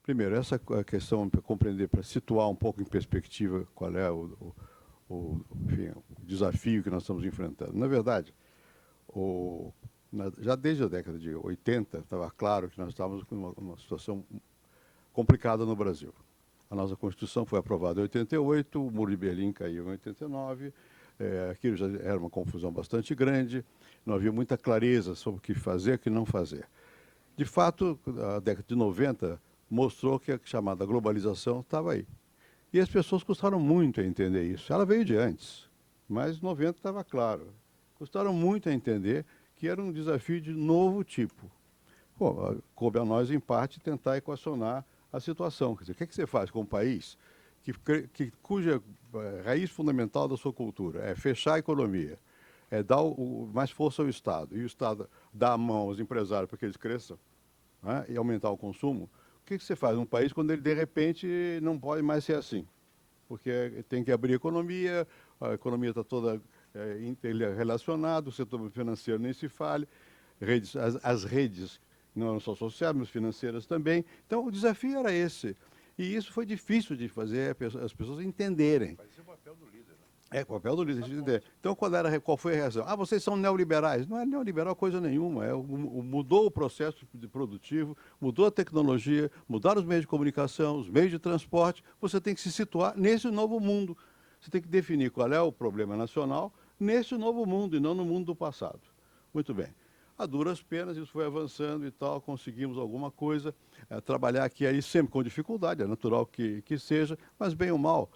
Primeiro, essa questão para compreender, para situar um pouco em perspectiva qual é enfim, o desafio que nós estamos enfrentando. Na verdade, já desde a década de 80, estava claro que nós estávamos com uma situação complicada no Brasil. A nossa Constituição foi aprovada em 88, o Muro de Berlim caiu em 89, aquilo já era uma confusão bastante grande, não havia muita clareza sobre o que fazer e o que não fazer. De fato, a década de 90 mostrou que a chamada globalização estava aí. E as pessoas custaram muito a entender isso. Ela veio de antes, mas 90 estava claro. Custaram muito a entender que era um desafio de novo tipo. Pô, coube a nós, em parte, tentar equacionar a situação. Quer dizer, o que você faz com um país cuja raiz fundamental da sua cultura é fechar a economia, é dar mais força ao Estado, e o Estado dá a mão aos empresários para que eles cresçam, né, e aumentar o consumo? O que você faz num país quando ele, de repente, não pode mais ser assim? Porque tem que abrir a economia está toda interrelacionada, o setor financeiro nem se fale, as redes não só sociais, mas financeiras também. Então, o desafio era esse. E isso foi difícil de fazer as pessoas entenderem. Mas esse é o papel do líder, né? É, o papel do líder, entender. Então, qual foi a reação? Ah, vocês são neoliberais. Não é neoliberal coisa nenhuma. Mudou o processo produtivo, mudou a tecnologia, mudaram os meios de comunicação, os meios de transporte. Você tem que se situar nesse novo mundo. Você tem que definir qual é o problema nacional nesse novo mundo e não no mundo do passado. Muito bem. A duras penas, isso foi avançando e tal, conseguimos alguma coisa, trabalhar aqui aí sempre com dificuldade, é natural que seja, mas bem ou mal,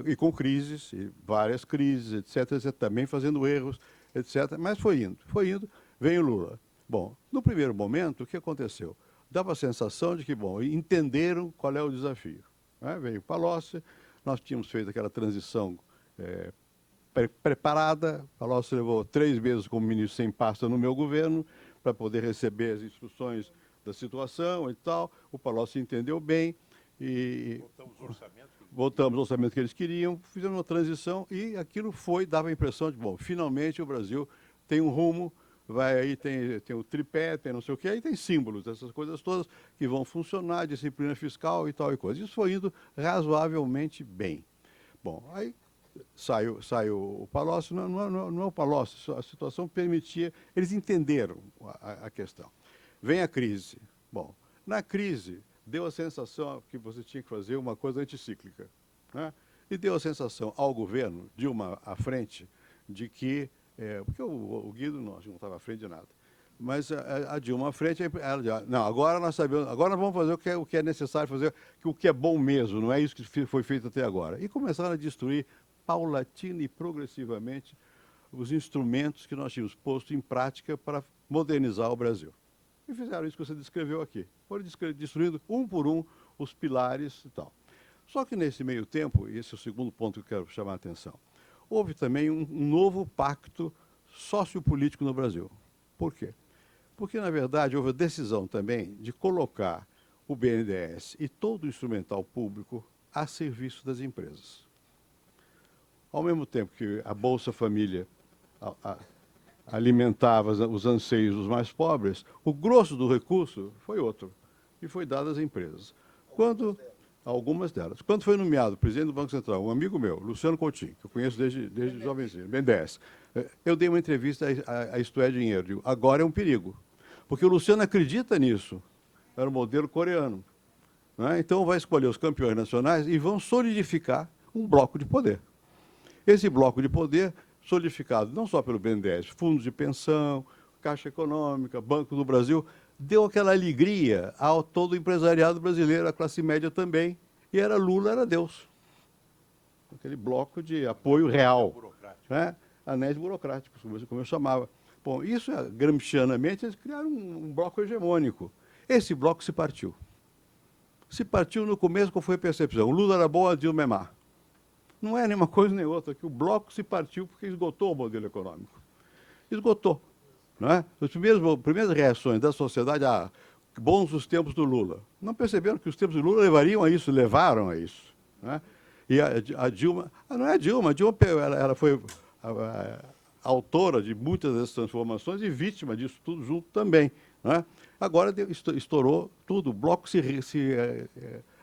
e com crises, e várias crises, etc., também fazendo erros, etc., mas foi indo, vem o Lula. Bom, no primeiro momento, o que aconteceu? Dava a sensação de que, bom, entenderam qual é o desafio, né? Veio Palocci, nós tínhamos feito aquela transição preparada. Palocci levou 3 meses como ministro sem pasta no meu governo para poder receber as instruções da situação e tal. O Palocci entendeu bem e voltamos ao orçamento que eles queriam, fizemos uma transição e aquilo dava a impressão de, bom, finalmente o Brasil tem um rumo, vai aí, tem o tripé, tem não sei o quê, aí tem símbolos, essas coisas todas que vão funcionar, disciplina fiscal e tal e coisa. Isso foi indo razoavelmente bem. Bom, aí saiu o Palocci, não é o Palocci, a situação permitia, eles entenderam a questão. Vem a crise. Bom, na crise, deu a sensação que você tinha que fazer uma coisa anticíclica, né? E deu a sensação ao governo, Dilma à frente, de que, porque o Guido não estava à frente de nada, mas a Dilma à frente, ela dizia, não, agora nós sabemos, agora nós vamos fazer o que é necessário fazer, o que é bom mesmo, não é isso que foi feito até agora. E começaram a destruir paulatina e progressivamente os instrumentos que nós tínhamos posto em prática para modernizar o Brasil. E fizeram isso que você descreveu aqui. Foram destruindo um por um os pilares e tal. Só que nesse meio tempo, e esse é o segundo ponto que eu quero chamar a atenção, houve também um novo pacto sociopolítico no Brasil. Por quê? Porque, na verdade, houve a decisão também de colocar o BNDES e todo o instrumental público a serviço das empresas. Ao mesmo tempo que a Bolsa Família alimentava os anseios dos mais pobres, o grosso do recurso foi outro, e foi dado às empresas. Algumas delas. Quando foi nomeado presidente do Banco Central, um amigo meu, Luciano Coutinho, que eu conheço desde jovenzinho, BNDES, eu dei uma entrevista a Isto é Dinheiro, digo, agora é um perigo, porque o Luciano acredita nisso, era o modelo coreano, né? Então vai escolher os campeões nacionais e vão solidificar um bloco de poder. Esse bloco de poder, solidificado não só pelo BNDES, fundos de pensão, Caixa Econômica, Banco do Brasil, deu aquela alegria ao todo o empresariado brasileiro, à classe média também, e era Lula, era Deus. Aquele bloco de apoio real. Né? Anéis burocráticos, como eu chamava. Bom, isso, gramscianamente, eles criaram um bloco hegemônico. Esse bloco se partiu. Se partiu no começo, qual foi a percepção? O Lula era bom, a Dilma é má. Não é nenhuma coisa nem outra, que o bloco se partiu porque esgotou o modelo econômico. Esgotou. Não é? As primeiras reações da sociedade, bons os tempos do Lula. Não perceberam que os tempos do Lula levaram a isso. Não é? E a Dilma, não é a Dilma ela foi autora de muitas dessas transformações e vítima disso tudo junto também. Né? Agora estourou tudo, o bloco se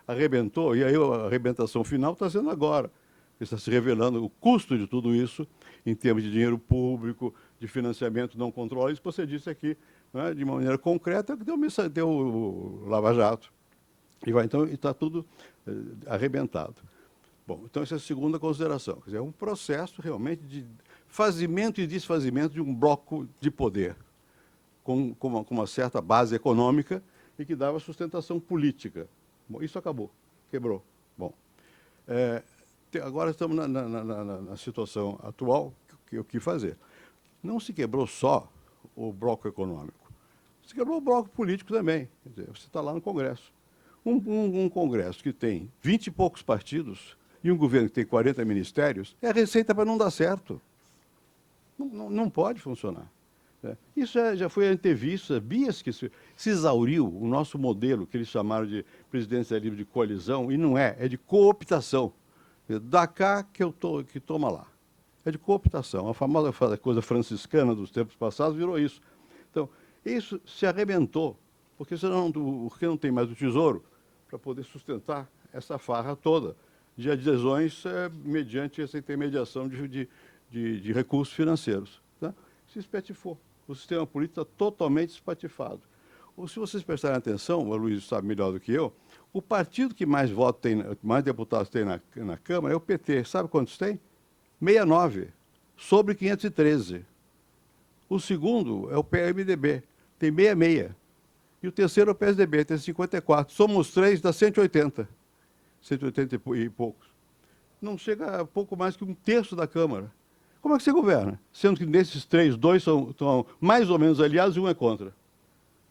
arrebentou, e aí a arrebentação final está sendo agora. Está se revelando o custo de tudo isso, em termos de dinheiro público, de financiamento não controlado, isso que você disse aqui, né, de maneira concreta, que deu o Lava Jato. E então está tudo arrebentado. Bom, então essa é a segunda consideração. Quer dizer, é um processo realmente de fazimento e desfazimento de um bloco de poder, com uma certa base econômica e que dava sustentação política. Bom, isso acabou, quebrou. Bom, agora estamos na situação atual, o que fazer? Não se quebrou só o bloco econômico, se quebrou o bloco político também. Quer dizer, você está lá no Congresso. Um Congresso que tem 20 e poucos partidos e um governo que tem 40 ministérios é a receita para não dar certo. Não pode funcionar. Isso já foi antevisto, sabia-se que se exauriu o nosso modelo, que eles chamaram de presidência livre de coalizão, e não é de cooptação. Dá cá que toma lá. É de cooptação. A famosa coisa franciscana dos tempos passados virou isso. Então, isso se arrebentou, porque não tem mais o tesouro para poder sustentar essa farra toda de adesões mediante essa intermediação de recursos financeiros. Tá? Se espatifou. O sistema político está totalmente espatifado. Ou, se vocês prestarem atenção, o Luiz sabe melhor do que eu, o partido que mais votos tem, mais deputados tem na Câmara é o PT. Sabe quantos tem? 69, sobre 513. O segundo é o PMDB, tem 66. E o terceiro é o PSDB, tem 54. Somos três, dá 180. 180 e poucos. Não chega a pouco mais que um terço da Câmara. Como é que você governa? Sendo que desses três, dois estão mais ou menos aliados e um é contra.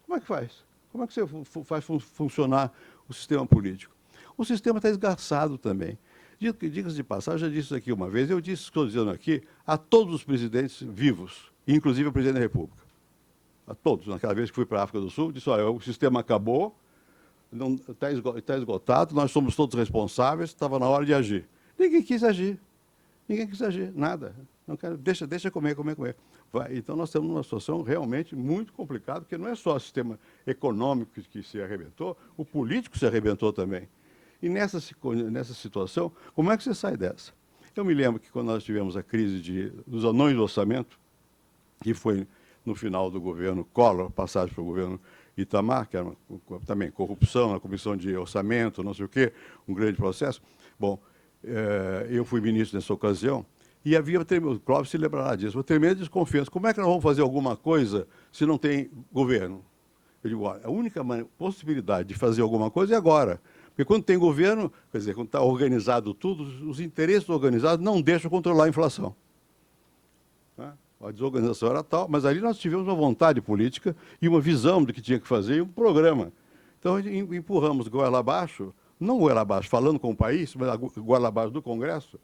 Como é que faz? Como é que você faz funcionar o sistema político? O sistema está esgarçado também. Diga-se de passagem, eu já disse isso aqui uma vez, eu disse, estou dizendo aqui, a todos os presidentes vivos, inclusive o presidente da República. A todos. Naquela vez que fui para a África do Sul, disse, olha, o sistema acabou, está esgotado, nós somos todos responsáveis, estava na hora de agir. Ninguém quis agir. Ninguém quis agir, nada. Não quero, deixa comer. Então, nós temos uma situação realmente muito complicada, porque não é só o sistema econômico que se arrebentou, o político se arrebentou também. E nessa situação, como é que você sai dessa? Eu me lembro que quando nós tivemos a crise dos anões do orçamento, que foi no final do governo Collor, passagem para o governo Itamar, que era também corrupção na comissão de orçamento, não sei o quê, um grande processo. Bom, eu fui ministro nessa ocasião, e havia, o Clóvis se lembrará disso, uma tremenda desconfiança. Como é que nós vamos fazer alguma coisa se não tem governo? Eu digo, olha, a única possibilidade de fazer alguma coisa é agora. Porque quando tem governo, quer dizer, quando está organizado tudo, os interesses organizados não deixam controlar a inflação. A desorganização era tal, mas ali nós tivemos uma vontade política e uma visão do que tinha que fazer e um programa. Então, empurramos goela abaixo, não goela abaixo, falando com o país, mas goela abaixo do Congresso,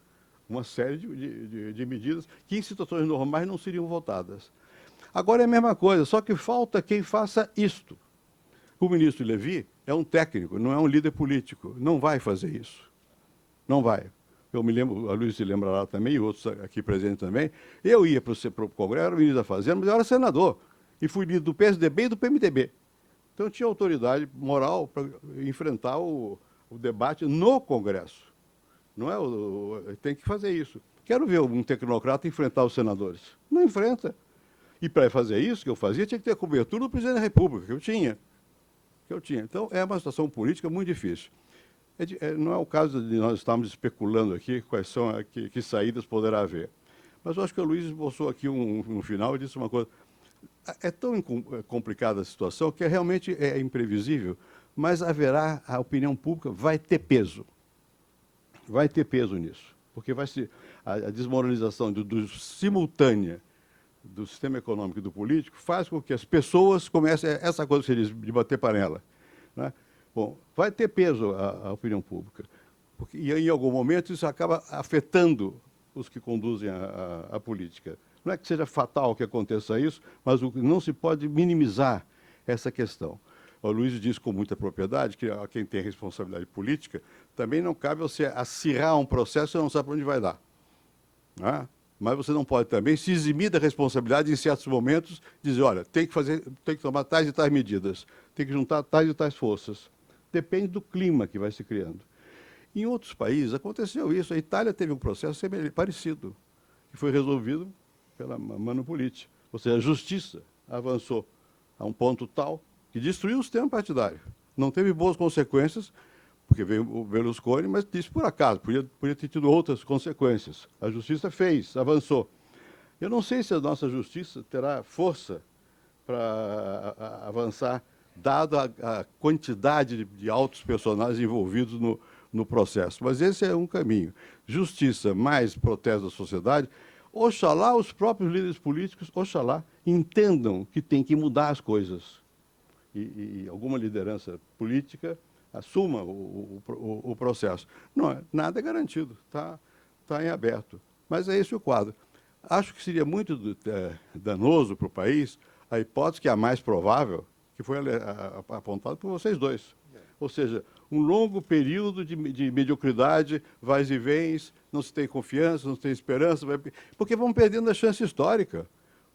uma série de medidas que, em situações normais, não seriam votadas. Agora é a mesma coisa, só que falta quem faça isto. O ministro Levi é um técnico, não é um líder político, não vai fazer isso. Não vai. Eu me lembro, a Luiz se lembrará também, e outros aqui presentes também, eu ia para o Congresso, era ministro da Fazenda, mas eu era senador, e fui líder do PSDB e do PMDB. Então, eu tinha autoridade moral para enfrentar o debate no Congresso. Não é tem que fazer isso. Quero ver um tecnocrata enfrentar os senadores. Não enfrenta. E para fazer isso que eu fazia, tinha que ter a cobertura do presidente da República, que eu tinha. Então, é uma situação política muito difícil. Não é o caso de nós estarmos especulando aqui quais são, que saídas poderá haver. Mas eu acho que o Luiz esboçou aqui no final e disse uma coisa. É tão complicada a situação que realmente é imprevisível, mas haverá, a opinião pública vai ter peso. Vai ter peso nisso. Porque a desmoralização simultânea do sistema econômico e do político faz com que as pessoas comecem, essa coisa que você diz, de bater panela, né? Bom, vai ter peso a opinião pública. E em algum momento isso acaba afetando os que conduzem a política. Não é que seja fatal que aconteça isso, mas não se pode minimizar essa questão. O Luiz diz com muita propriedade que a quem tem responsabilidade política também não cabe você acirrar um processo e não sabe para onde vai dar. Não é? Mas você não pode também se eximir da responsabilidade em certos momentos, dizer, olha, tem que tomar tais e tais medidas, tem que juntar tais e tais forças. Depende do clima que vai se criando. Em outros países aconteceu isso. A Itália teve um processo parecido, que foi resolvido pela mano política. Ou seja, a justiça avançou a um ponto tal que destruiu o sistema partidário. Não teve boas consequências, porque veio o Berlusconi, mas disse por acaso, podia ter tido outras consequências. A justiça fez, avançou. Eu não sei se a nossa justiça terá força para avançar, dada a quantidade de altos personagens envolvidos no processo. Mas esse é um caminho. Justiça mais protesto da sociedade. Oxalá os próprios líderes políticos, oxalá, entendam que tem que mudar as coisas. E alguma liderança política assuma o processo. Não, nada é garantido, está em aberto. Mas é esse o quadro. Acho que seria muito danoso para o país a hipótese que é a mais provável, que foi apontada por vocês dois. Ou seja, um longo período de mediocridade, vais e vens, não se tem confiança, não se tem esperança, porque vão perdendo a chance histórica.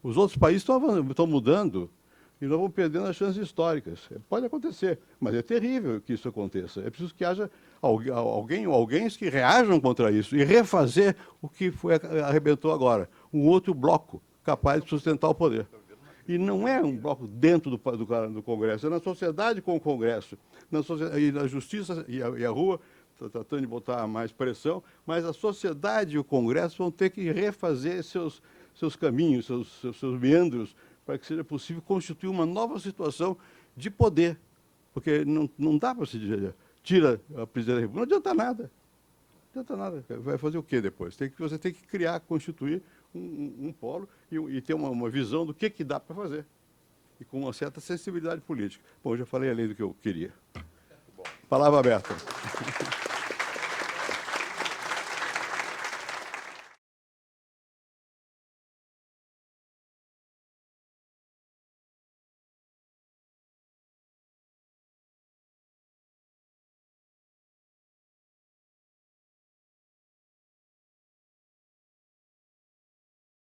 Os outros países estão mudando e nós vamos perdendo as chances históricas. Pode acontecer, mas é terrível que isso aconteça. É preciso que haja alguém ou alguém que reajam contra isso e refazer o que arrebentou agora. Um outro bloco capaz de sustentar o poder. E não é um bloco dentro do Congresso, é na sociedade com o Congresso. E na justiça e a rua, tratando de botar mais pressão, mas a sociedade e o Congresso vão ter que refazer seus caminhos, seus meandros, para que seja possível constituir uma nova situação de poder. Porque não dá para se dizer, tira a presidência da República, não adianta nada. Não adianta nada. Vai fazer o quê depois? Você tem que criar, constituir um polo e ter uma visão do que dá para fazer. E com uma certa sensibilidade política. Bom, eu já falei além do que eu queria. Palavra aberta.